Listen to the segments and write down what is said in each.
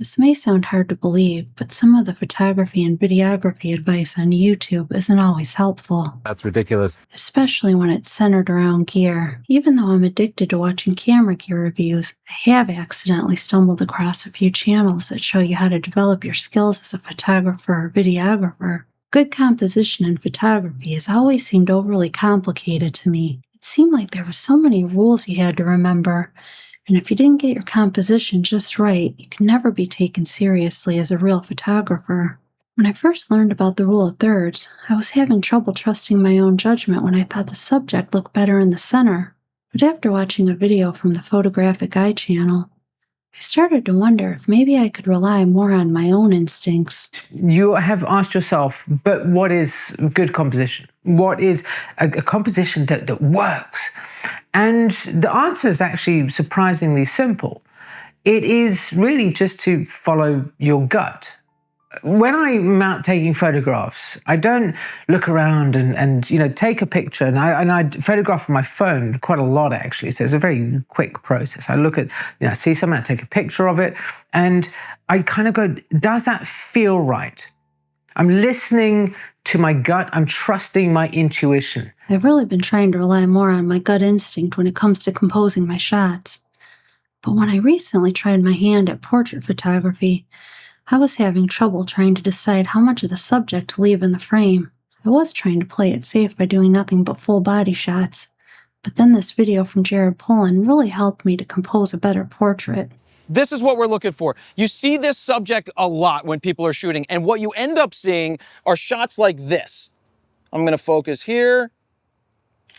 This may sound hard to believe, but some of the photography and videography advice on YouTube isn't always helpful. That's ridiculous. Especially when it's centered around gear. Even though I'm addicted to watching camera gear reviews, I have accidentally stumbled across a few channels that show you how to develop your skills as a photographer or videographer. Good composition in photography has always seemed overly complicated to me. It seemed like there were so many rules you had to remember, and if you didn't get your composition just right, you could never be taken seriously as a real photographer. When I first learned about the rule of thirds, I was having trouble trusting my own judgment when I thought the subject looked better in the center. But after watching a video from the Photographic Eye channel, I started to wonder if maybe I could rely more on my own instincts. You have asked yourself, but what is good composition? What is a composition that works? And the answer is actually surprisingly simple. It is really just to follow your gut. When I'm out taking photographs, I don't look around and take a picture, and I photograph with my phone quite a lot actually, so it's a very quick process. I look at, see something, I take a picture of it, and I kind of go, does that feel right? I'm listening to my gut, I'm trusting my intuition. I've really been trying to rely more on my gut instinct when it comes to composing my shots. But when I recently tried my hand at portrait photography, I was having trouble trying to decide how much of the subject to leave in the frame. I was trying to play it safe by doing nothing but full body shots, but then this video from Jared Pullen really helped me to compose a better portrait. This is what we're looking for. You see this subject a lot when people are shooting, and what you end up seeing are shots like this. I'm gonna focus here,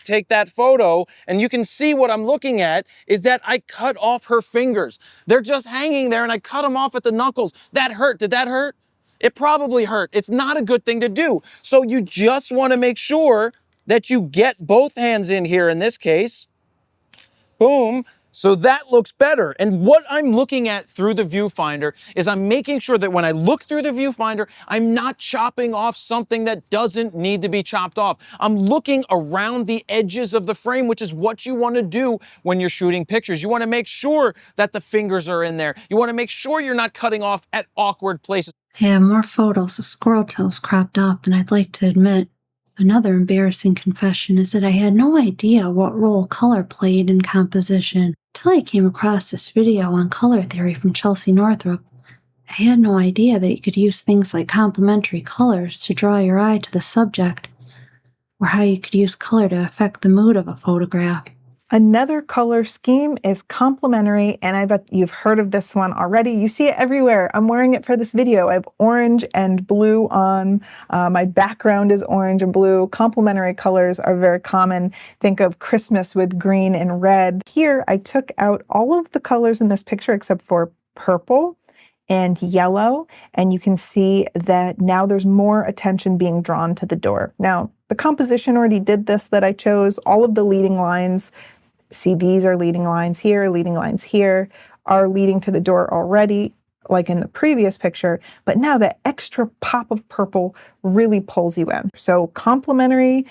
take that photo, and you can see what I'm looking at is that I cut off her fingers. They're just hanging there and I cut them off at the knuckles. That hurt. Did that hurt? It probably hurt. It's not a good thing to do. So you just want to make sure that you get both hands in here in this case. Boom. So that looks better. And what I'm looking at through the viewfinder is I'm making sure that when I look through the viewfinder, I'm not chopping off something that doesn't need to be chopped off. I'm looking around the edges of the frame, which is what you want to do when you're shooting pictures. You want to make sure that the fingers are in there. You want to make sure you're not cutting off at awkward places. I have more photos of squirrel toes cropped off than I'd like to admit. Another embarrassing confession is that I had no idea what role color played in composition until I came across this video on color theory from Chelsea Northrup. I had no idea that you could use things like complementary colors to draw your eye to the subject, or how you could use color to affect the mood of a photograph. Another color scheme is complementary, and I bet you've heard of this one already. You see it everywhere. I'm wearing it for this video. I have orange and blue on. My background is orange and blue. Complementary colors are very common. Think of Christmas with green and red. Here, I took out all of the colors in this picture except for purple and yellow, and you can see that now there's more attention being drawn to the door. Now, the composition already did this that I chose. All of the leading lines, see, these are leading lines here, are leading to the door already, like in the previous picture, but now that extra pop of purple really pulls you in. So complementary,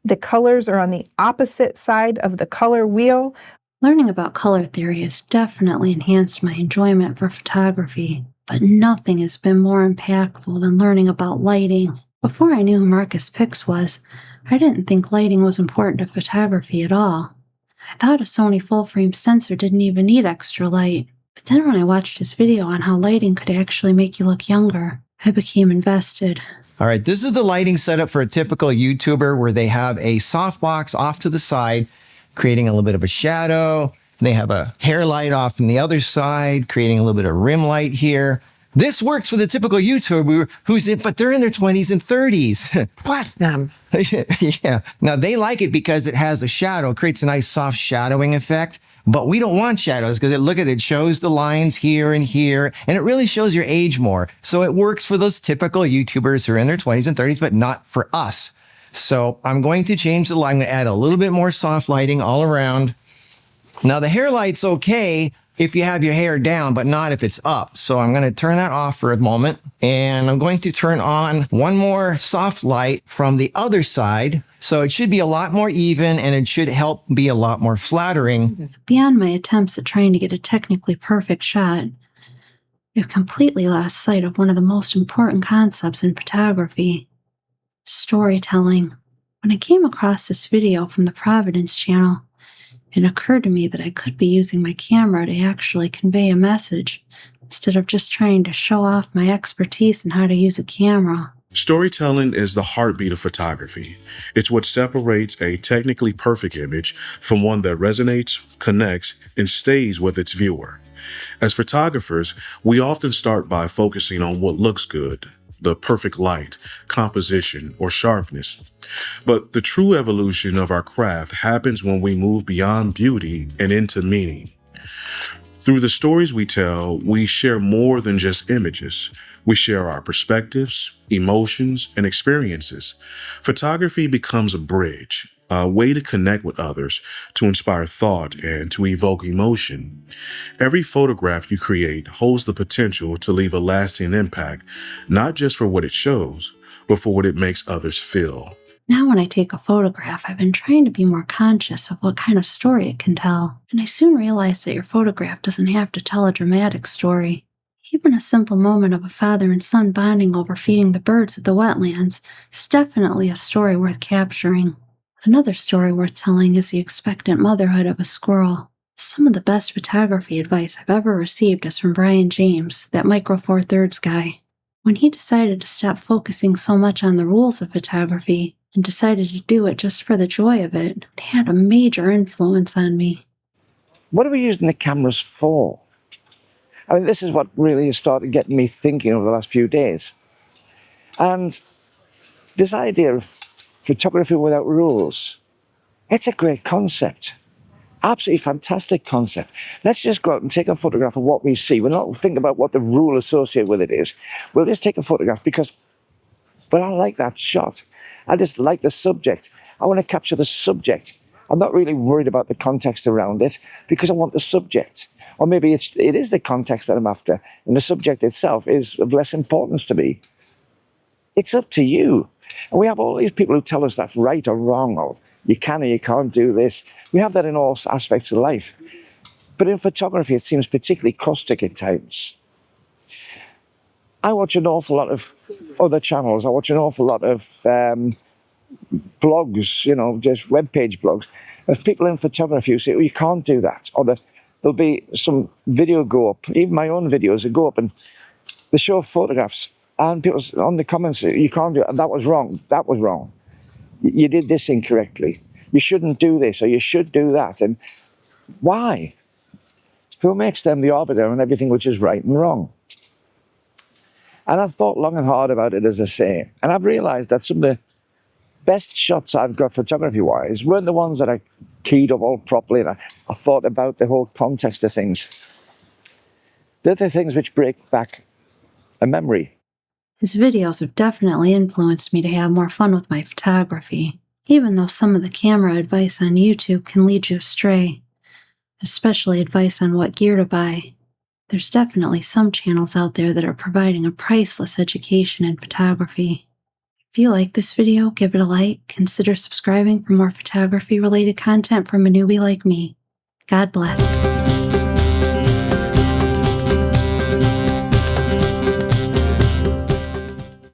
the colors are on the opposite side of the color wheel. Learning about color theory has definitely enhanced my enjoyment for photography, but nothing has been more impactful than learning about lighting. Before I knew who Marcus Pix was, I didn't think lighting was important to photography at all. I thought a Sony full-frame sensor didn't even need extra light. But then when I watched his video on how lighting could actually make you look younger, I became invested. All right, this is the lighting setup for a typical YouTuber where they have a softbox off to the side, creating a little bit of a shadow. They have a hair light off on the other side, creating a little bit of rim light here. This works for the typical YouTuber but they're in their 20s and 30s. Bless them. Yeah. Now they like it because it has a shadow, creates a nice soft shadowing effect. But we don't want shadows because it shows the lines here and here, and it really shows your age more. So it works for those typical YouTubers who are in their 20s and 30s, but not for us. So I'm going to change the light. I'm going to add a little bit more soft lighting all around. Now the hair light's okay if you have your hair down, but not if it's up. So I'm going to turn that off for a moment, and I'm going to turn on one more soft light from the other side. So it should be a lot more even, and it should help be a lot more flattering. Beyond my attempts at trying to get a technically perfect shot, I've completely lost sight of one of the most important concepts in photography: storytelling. When I came across this video from the Providence channel, it occurred to me that I could be using my camera to actually convey a message instead of just trying to show off my expertise in how to use a camera. Storytelling is the heartbeat of photography. It's what separates a technically perfect image from one that resonates, connects, and stays with its viewer. As photographers, we often start by focusing on what looks good, the perfect light, composition, or sharpness. But the true evolution of our craft happens when we move beyond beauty and into meaning. Through the stories we tell, we share more than just images. We share our perspectives, emotions, and experiences. Photography becomes a bridge, a way to connect with others, to inspire thought, and to evoke emotion. Every photograph you create holds the potential to leave a lasting impact, not just for what it shows, but for what it makes others feel. Now when I take a photograph, I've been trying to be more conscious of what kind of story it can tell, and I soon realized that your photograph doesn't have to tell a dramatic story. Even a simple moment of a father and son bonding over feeding the birds at the wetlands is definitely a story worth capturing. Another story worth telling is the expectant motherhood of a squirrel. Some of the best photography advice I've ever received is from Brian James, that Micro Four Thirds guy. When he decided to stop focusing so much on the rules of photography and decided to do it just for the joy of it, it had a major influence on me. What are we using the cameras for? I mean, this is what really has started getting me thinking over the last few days. And this idea of photography without rules, it's a great concept. Absolutely fantastic concept. Let's just go out and take a photograph of what we see. We'll not think about what the rule associated with it is. We'll just take a photograph because, but I like that shot. I just like the subject. I want to capture the subject. I'm not really worried about the context around it because I want the subject. Or maybe it is the context that I'm after, and the subject itself is of less importance to me. It's up to you. And we have all these people who tell us that's right or wrong, or you can or you can't do this. We have that in all aspects of life. But in photography, it seems particularly caustic at times. I watch an awful lot of other channels. I watch an awful lot of blogs, just web-page blogs, of people in photography who say, oh, you can't do that. Or there'll be some video go up, even my own videos that go up, and they show photographs, and people on the comments say, you can't do it, and that was wrong, you did this incorrectly, you shouldn't do this, or you should do that. And why? Who makes them the arbiter on everything which is right and wrong? And I've thought long and hard about it, as I say, and I've realized that some of the best shots I've got photography-wise weren't the ones that I keyed up all properly and I thought about the whole context of things. They're the things which break back a memory. His videos have definitely influenced me to have more fun with my photography, even though some of the camera advice on YouTube can lead you astray, especially advice on what gear to buy. There's definitely some channels out there that are providing a priceless education in photography. If you like this video, give it a like, consider subscribing for more photography-related content from a newbie like me. God bless.